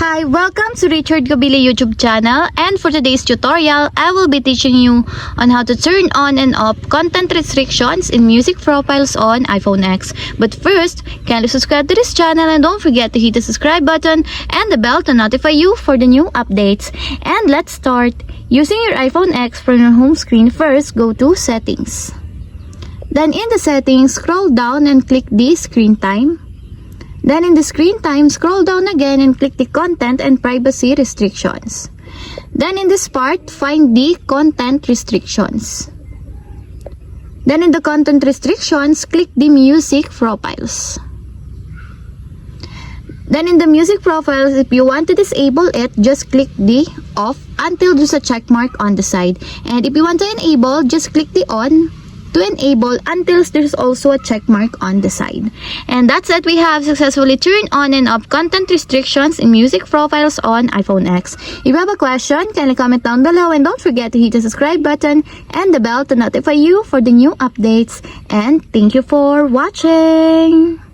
Hi, welcome to Richard Cabile YouTube channel, and for today's tutorial, I will be teaching you on how to turn on and off content restrictions in music profiles on iPhone X. But first, kindly subscribe to this channel and don't forget to hit the subscribe button and the bell to notify you for the new updates. And let's start. Using your iPhone X from your home screen, first go to Settings. Then in the settings, scroll down and click the Screen Time. Then in the screen time, scroll down again and click the content and privacy restrictions. Then in this part, find the content restrictions. Then in the content restrictions, click the music profiles. Then in the music profiles, if you want to disable it, just click the off until there's a check mark on the side. And if you want to enable, just click the on to enable until there's also a check mark on the side. And that's it. We have successfully turned on and off content restrictions in music profiles on iPhone X. If you have a question, kindly comment down below and don't forget to hit the subscribe button and the bell to notify you for the new updates. And thank you for watching.